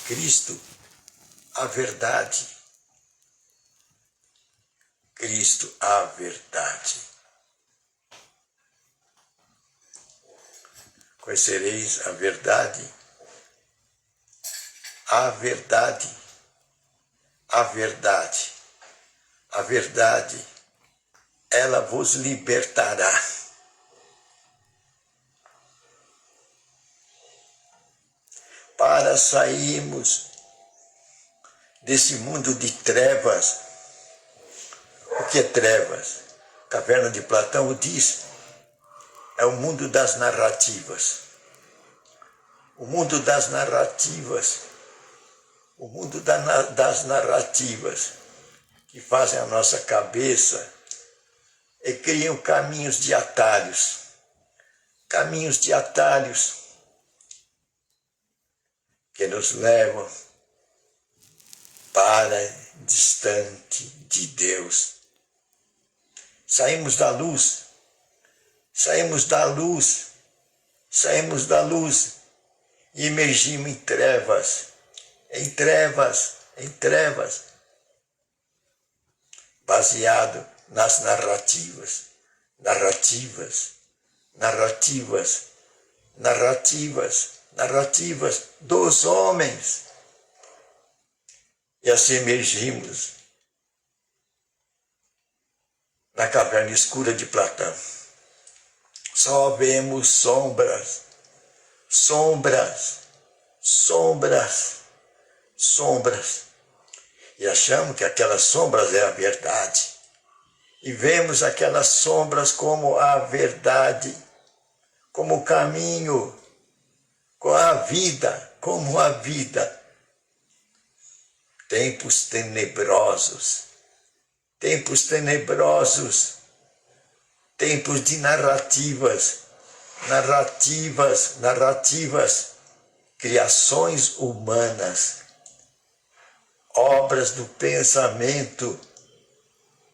Cristo, a verdade. Cristo, a verdade. Conhecereis a verdade. A verdade. A verdade. A verdade, ela vos libertará. Para sairmos desse mundo de trevas. O que é trevas? Caverna de Platão diz, é o mundo das narrativas. O mundo das narrativas. O mundo das narrativas que fazem a nossa cabeça e criam caminhos de atalhos. Caminhos de atalhos que nos levam para distante de Deus. Saímos da luz, saímos da luz, saímos da luz e emergimos em trevas, em trevas, em trevas, baseado nas narrativas, narrativas, narrativas, narrativas, narrativas dos homens. E assim emergimos na caverna escura de Platão. Só vemos sombras, sombras, sombras, sombras. E achamos que aquelas sombras é a verdade. E vemos aquelas sombras como a verdade, como o caminho, como a vida, como a vida. Tempos tenebrosos, tempos tenebrosos, tempos de narrativas, narrativas, narrativas, criações humanas, obras do pensamento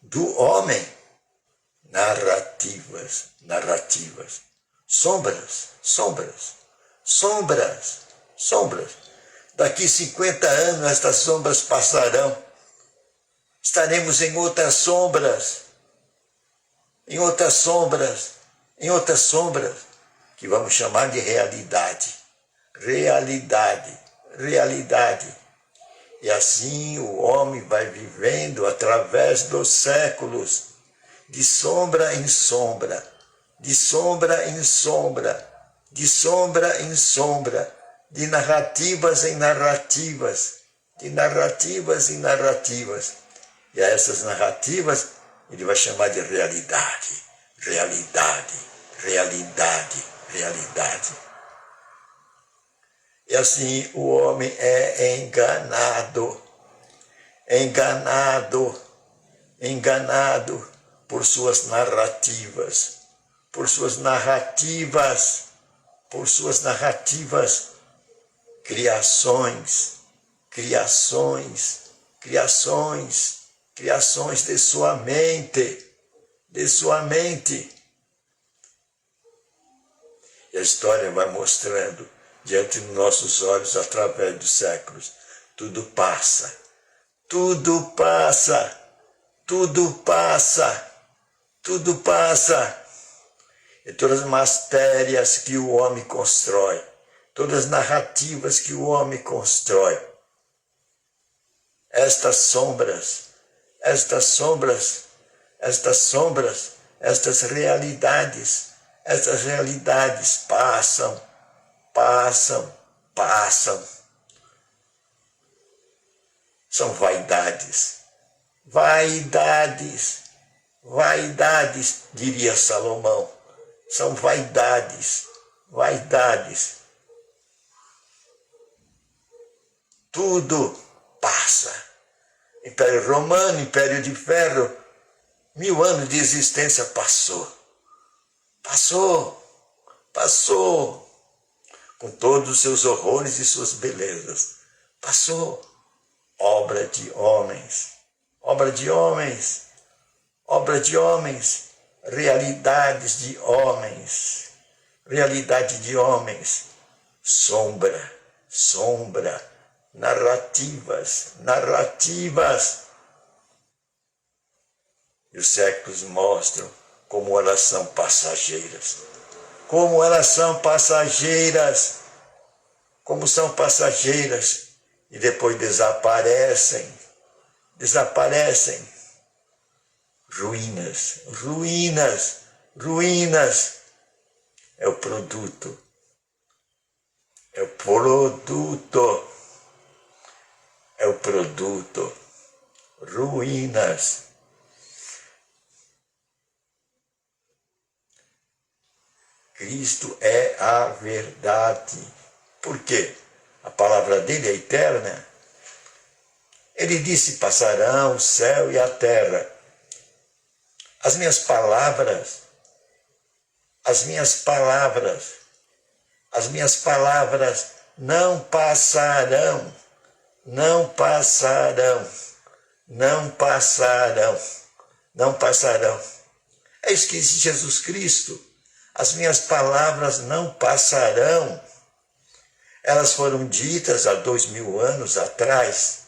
do homem, narrativas, narrativas, sombras, sombras, sombras, sombras. Daqui 50 anos estas sombras passarão. Estaremos em outras sombras, em outras sombras, em outras sombras, que vamos chamar de realidade. Realidade, realidade. E assim o homem vai vivendo através dos séculos, de sombra em sombra, de sombra em sombra, de sombra em sombra, de narrativas em narrativas, de narrativas em narrativas. E a essas narrativas ele vai chamar de realidade, realidade, realidade, realidade. E assim o homem é enganado, enganado, enganado por suas narrativas, por suas narrativas, por suas narrativas, criações, criações, criações, criações de sua mente, de sua mente. E a história vai mostrando diante dos nossos olhos através dos séculos. Tudo passa, tudo passa, tudo passa, tudo passa. E todas as matérias que o homem constrói, todas as narrativas que o homem constrói, estas sombras, estas sombras, estas sombras, estas realidades passam, passam, passam. São vaidades, vaidades, vaidades, diria Salomão. São vaidades, vaidades. Tudo passa. Império Romano, Império de Ferro, 1000 anos de existência passou. Passou, passou. Com todos os seus horrores e suas belezas. Passou. Obra de homens, obra de homens, obra de homens, realidades de homens, realidade de homens, sombra, sombra, narrativas, narrativas. E os séculos mostram como elas são passageiras. Como elas são passageiras. Como são passageiras. E depois desaparecem. Desaparecem. Ruínas, ruínas, ruínas. É o produto. É o produto. É o produto. Ruínas. Cristo é a verdade. Por quê? A palavra dele é eterna. Ele disse, passarão o céu e a terra. As minhas palavras não passarão, não passarão, não passarão, não passarão. É isso que disse Jesus Cristo. As minhas palavras não passarão. Elas foram ditas há 2000 anos atrás.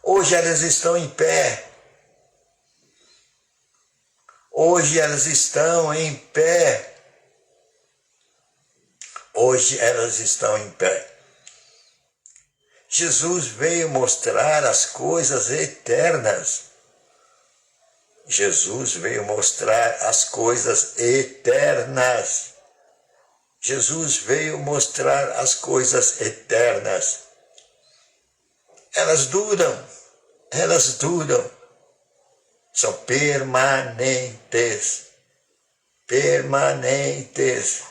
Hoje elas estão em pé. Hoje elas estão em pé. Hoje elas estão em pé. Jesus veio mostrar as coisas eternas. Jesus veio mostrar as coisas eternas. Jesus veio mostrar as coisas eternas. Elas duram. Elas duram. São permanentes. Permanentes.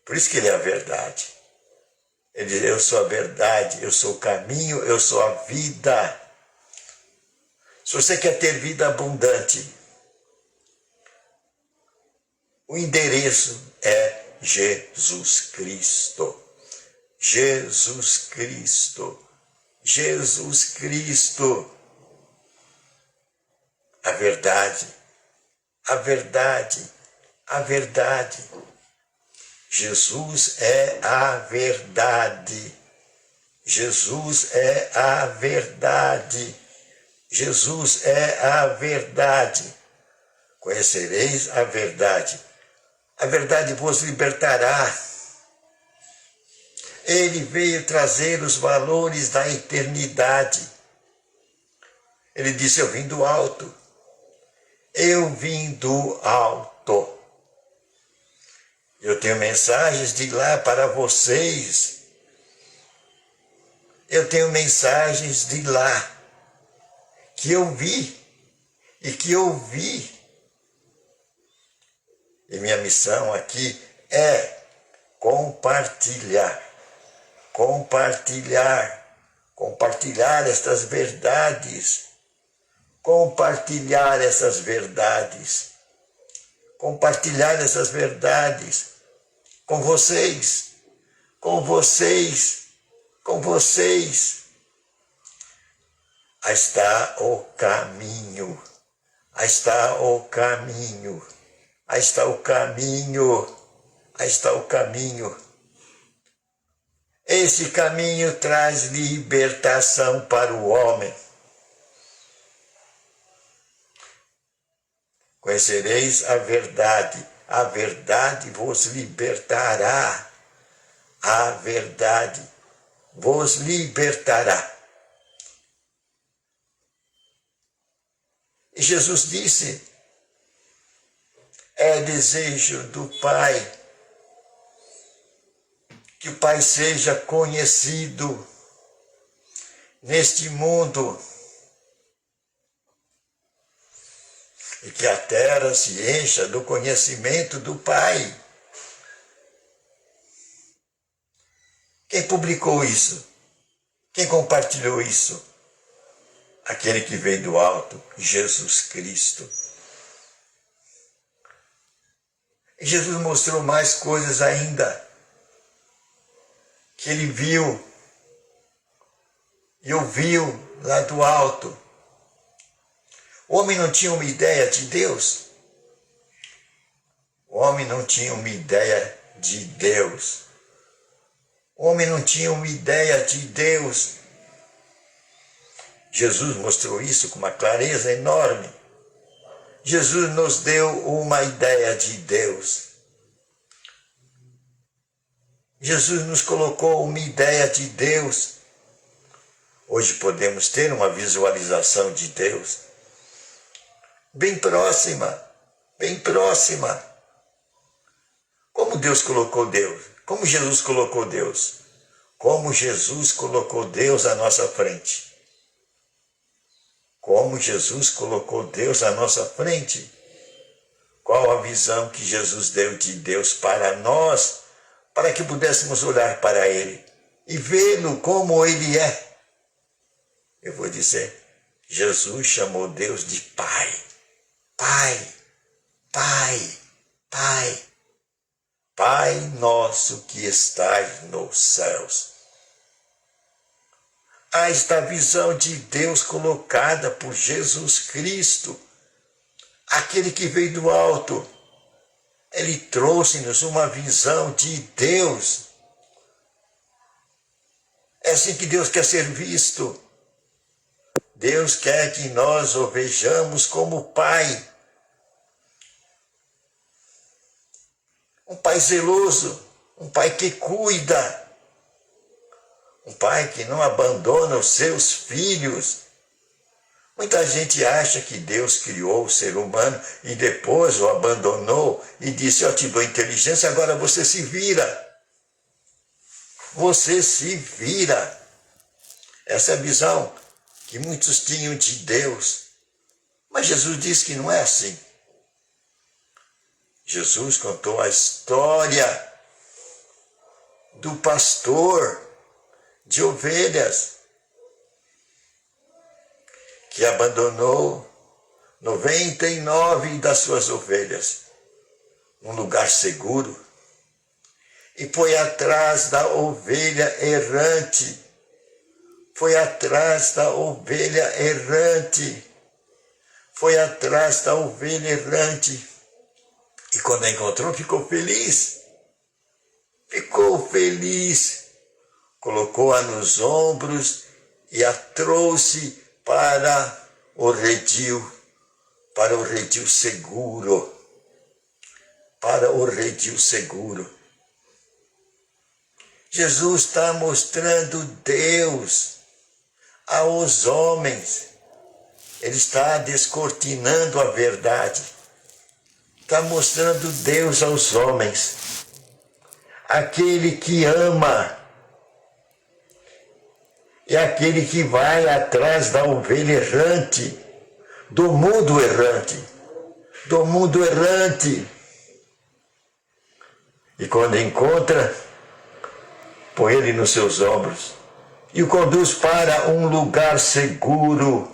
Por isso que ele é a verdade. Ele diz, eu sou a verdade, eu sou o caminho, eu sou a vida. Se você quer ter vida abundante, o endereço é Jesus Cristo. Jesus Cristo. Jesus Cristo. A verdade. A verdade. A verdade. Jesus é a verdade. Jesus é a verdade. Jesus é a verdade. Conhecereis a verdade. A verdade vos libertará. Ele veio trazer os valores da eternidade. Ele disse, eu vim do alto. Eu vim do alto. Eu tenho mensagens de lá para vocês. Eu tenho mensagens de lá que eu vi e que ouvi. E minha missão aqui é compartilhar. Compartilhar. Compartilhar estas verdades. Compartilhar essas verdades. Compartilhar essas verdades com vocês, com vocês, com vocês. Aí está o caminho, aí está o caminho, aí está o caminho, aí está o caminho. Esse caminho traz libertação para o homem. Conhecereis a verdade vos libertará. A verdade vos libertará. E Jesus disse, é desejo do Pai que o Pai seja conhecido neste mundo e que a terra se encha do conhecimento do Pai. Quem publicou isso? Quem compartilhou isso? Aquele que veio do alto, Jesus Cristo. E Jesus mostrou mais coisas ainda, que ele viu e ouviu lá do alto. O homem não tinha uma ideia de Deus. O homem não tinha uma ideia de Deus. O homem não tinha uma ideia de Deus. Jesus mostrou isso com uma clareza enorme. Jesus nos deu uma ideia de Deus. Jesus nos colocou uma ideia de Deus. Hoje podemos ter uma visualização de Deus bem próxima, bem próxima. Como Deus colocou Deus? Como Jesus colocou Deus? Como Jesus colocou Deus à nossa frente? Como Jesus colocou Deus à nossa frente? Qual a visão que Jesus deu de Deus para nós, para que pudéssemos olhar para Ele e vê-lo como Ele é? Eu vou dizer, Jesus chamou Deus de Pai. Pai, Pai, Pai. Pai nosso que estás nos céus. Há esta visão de Deus colocada por Jesus Cristo, aquele que veio do alto. Ele trouxe-nos uma visão de Deus. É assim que Deus quer ser visto. Deus quer que nós o vejamos como Pai. Um Pai zeloso, um Pai que cuida, um Pai que não abandona os seus filhos. Muita gente acha que Deus criou o ser humano e depois o abandonou e disse, eu te dou inteligência, agora você se vira. Você se vira. Essa é a visão que muitos tinham de Deus. Mas Jesus disse que não é assim. Jesus contou a história do pastor de ovelhas que abandonou 99 das suas ovelhas num lugar seguro e foi atrás da ovelha errante. Foi atrás da ovelha errante. Foi atrás da ovelha errante. E quando a encontrou, ficou feliz. Ficou feliz. Colocou-a nos ombros e a trouxe para o redil seguro. Para o redil seguro. Jesus está mostrando Deus aos homens. Ele está descortinando a verdade. Está mostrando Deus aos homens. Aquele que ama. É aquele que vai atrás da ovelha errante. Do mundo errante. Do mundo errante. E quando encontra, põe ele nos seus ombros e o conduz para um lugar seguro.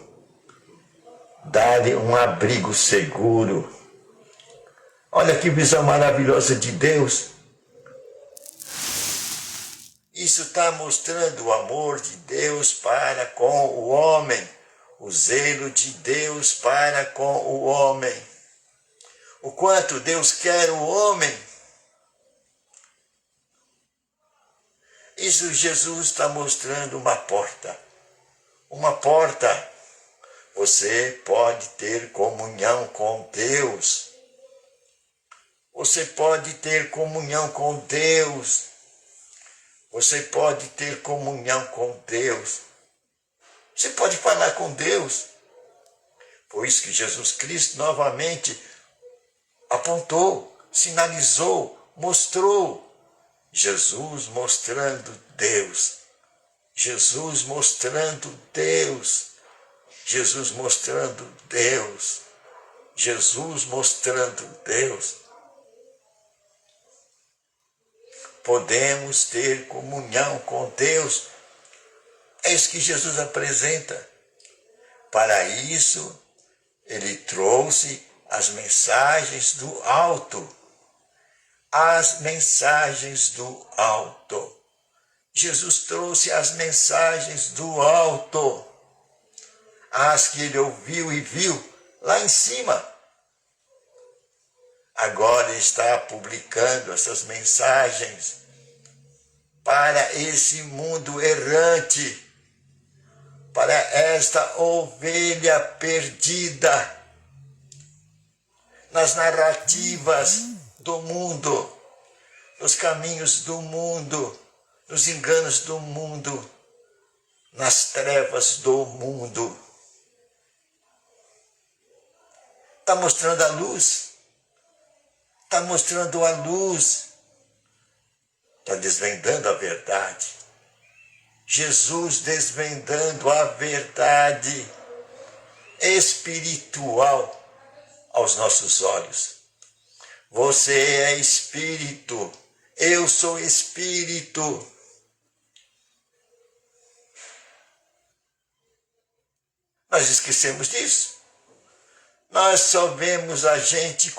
Dá-lhe um abrigo seguro. Olha que visão maravilhosa de Deus. Isso está mostrando o amor de Deus para com o homem. O zelo de Deus para com o homem. O quanto Deus quer o homem. Isso Jesus está mostrando uma porta. Uma porta. Você pode ter comunhão com Deus. Você pode ter comunhão com Deus. Você pode ter comunhão com Deus. Você pode falar com Deus. Por isso que Jesus Cristo novamente apontou, sinalizou, mostrou. Jesus mostrando Deus. Jesus mostrando Deus. Jesus mostrando Deus. Jesus mostrando Deus. Podemos ter comunhão com Deus. É isso que Jesus apresenta. Para isso, ele trouxe as mensagens do alto. As mensagens do alto. Jesus trouxe as mensagens do alto. As que ele ouviu e viu lá em cima. Agora está publicando essas mensagens para esse mundo errante, para esta ovelha perdida nas narrativas do mundo, nos caminhos do mundo, nos enganos do mundo, nas trevas do mundo. Está mostrando a luz, está mostrando a luz, está desvendando a verdade. Jesus desvendando a verdade espiritual aos nossos olhos. Você é espírito, eu sou espírito. Nós esquecemos disso. Nós só vemos a gente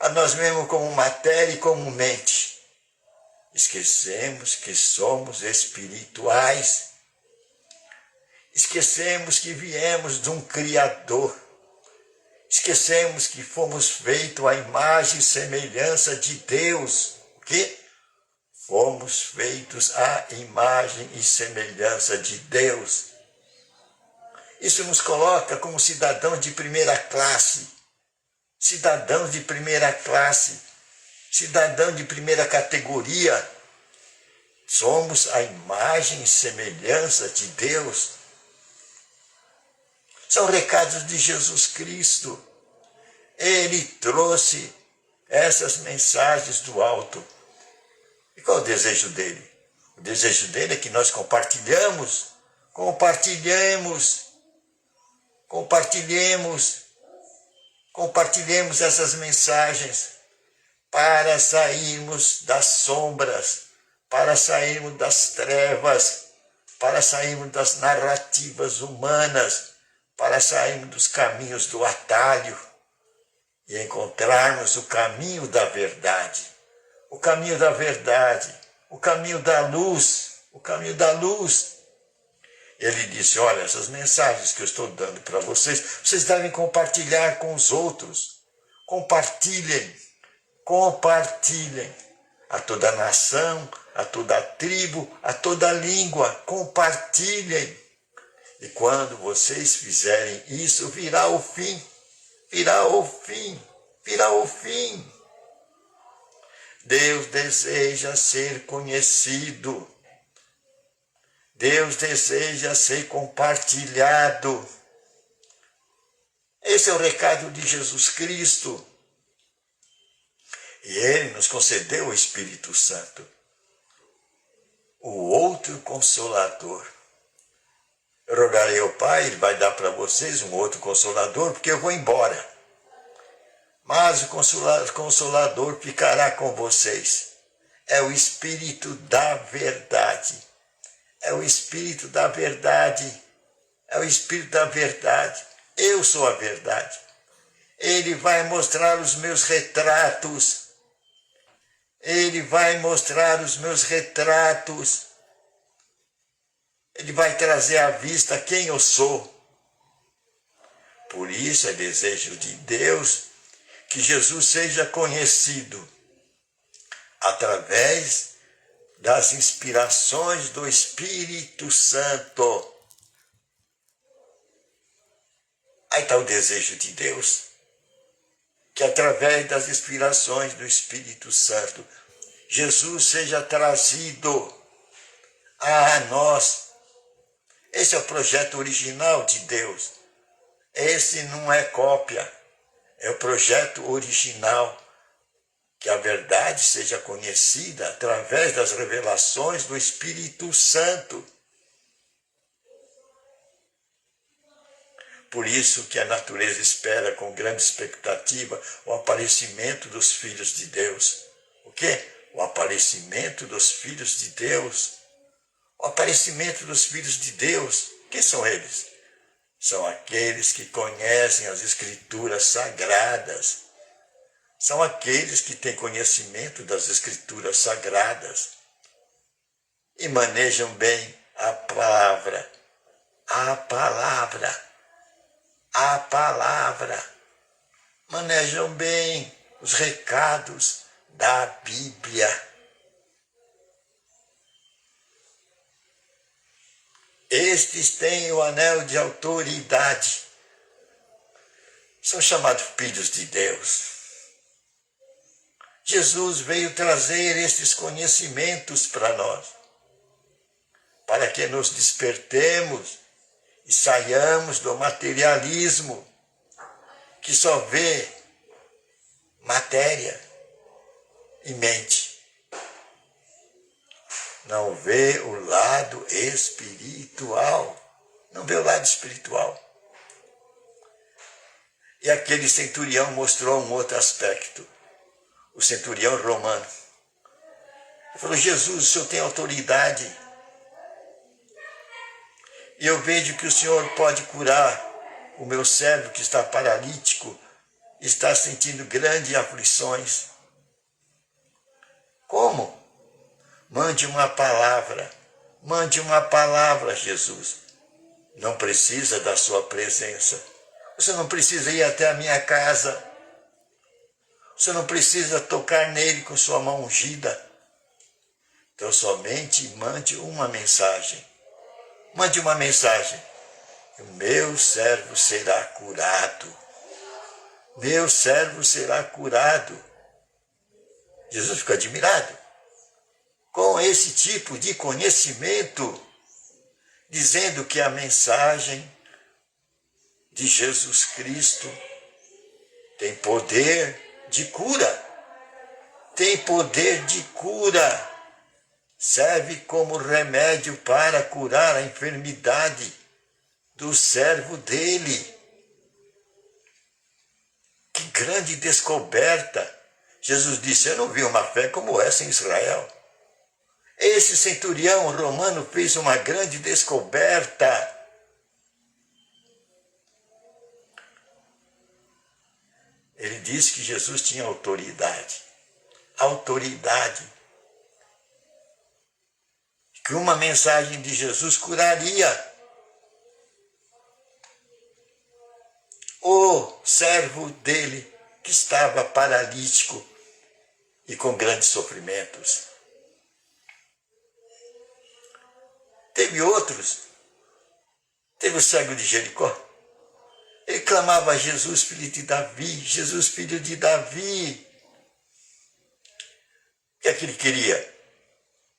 a nós mesmos como matéria e como mente. Esquecemos que somos espirituais. Esquecemos que viemos de um Criador. Esquecemos que fomos feitos à imagem e semelhança de Deus. O quê? Fomos feitos à imagem e semelhança de Deus. Isso nos coloca como cidadãos de primeira classe. Cidadãos de primeira classe. Cidadão de primeira categoria. Somos a imagem e semelhança de Deus. São recados de Jesus Cristo. Ele trouxe essas mensagens do alto. E qual é o desejo dele? O desejo dele é que nós compartilhemos essas mensagens para sairmos das sombras, para sairmos das trevas, para sairmos das narrativas humanas, para sairmos dos caminhos do atalho e encontrarmos o caminho da verdade, o caminho da verdade, o caminho da luz, o caminho da luz. Ele disse, olha, essas mensagens que eu estou dando para vocês, vocês devem compartilhar com os outros. Compartilhem a toda nação, a toda tribo, a toda língua, compartilhem. E quando vocês fizerem isso, virá o fim. Deus deseja ser conhecido. Deus deseja ser compartilhado. Esse é o recado de Jesus Cristo. E Ele nos concedeu o Espírito Santo, o outro Consolador. Eu rogarei ao Pai, Ele vai dar para vocês um outro Consolador, porque eu vou embora. Mas o Consolador ficará com vocês. É o Espírito da verdade. É o Espírito da verdade. É o Espírito da verdade. Eu sou a verdade. Ele vai mostrar os meus retratos. Ele vai mostrar os meus retratos. Ele vai trazer à vista quem eu sou. Por isso é desejo de Deus que Jesus seja conhecido através das inspirações do Espírito Santo. Aí está o desejo de Deus, que através das inspirações do Espírito Santo, Jesus seja trazido a nós. Esse é o projeto original de Deus. Esse não é cópia, é o projeto original. Que a verdade seja conhecida através das revelações do Espírito Santo. Por isso que a natureza espera com grande expectativa o aparecimento dos filhos de Deus. O quê? O aparecimento dos filhos de Deus. O aparecimento dos filhos de Deus. Quem são eles? São aqueles que conhecem as Escrituras Sagradas. São aqueles que têm conhecimento das Escrituras Sagradas e manejam bem a palavra. Manejam bem os recados da Bíblia. Estes têm o anel de autoridade. São chamados filhos de Deus. Jesus veio trazer estes conhecimentos para nós, para que nos despertemos e saiamos do materialismo, que só vê matéria e mente. Não vê o lado espiritual. Não vê o lado espiritual. E aquele centurião mostrou um outro aspecto. O centurião romano. Ele falou: Jesus, o Senhor tem autoridade. E eu vejo que o Senhor pode curar o meu servo que está paralítico, está sentindo grandes aflições. Como? Mande uma palavra, Jesus. Não precisa da sua presença. Você não precisa ir até a minha casa. Você não precisa tocar nele com sua mão ungida. Então somente mande uma mensagem. Mande uma mensagem. O meu servo será curado. Meu servo será curado. Jesus ficou admirado com esse tipo de conhecimento, dizendo que a mensagem de Jesus Cristo tem poder de cura. Tem poder de cura. Serve como remédio para curar a enfermidade do servo dele. Que grande descoberta! Jesus disse: eu não vi uma fé como essa em Israel. Esse centurião romano fez uma grande descoberta. Ele disse que Jesus tinha autoridade. Autoridade. Que uma mensagem de Jesus curaria o servo dele que estava paralítico e com grandes sofrimentos. Teve outros. Teve o cego de Jericó. Ele clamava a Jesus, filho de Davi, Jesus, filho de Davi. O que é que ele queria?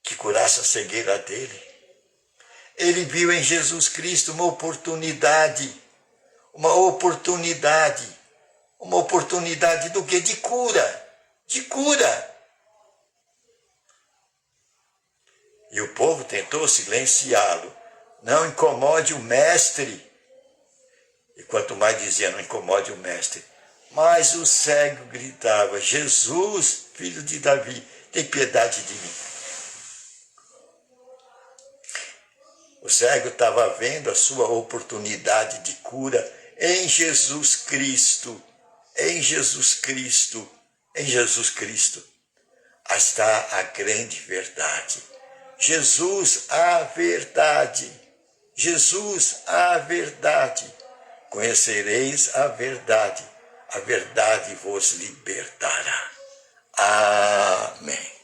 Que curasse a cegueira dele. Ele viu em Jesus Cristo uma oportunidade. Uma oportunidade do quê? De cura. De cura. E o povo tentou silenciá-lo. Não incomode o mestre. E quanto mais dizia, não incomode o mestre, mais o cego gritava: Jesus, filho de Davi, tem piedade de mim. O cego estava vendo a sua oportunidade de cura em Jesus Cristo. Em Jesus Cristo. Em Jesus Cristo. Aí está a grande verdade. Jesus, a verdade. Jesus, a verdade. Conhecereis a verdade vos libertará. Amém.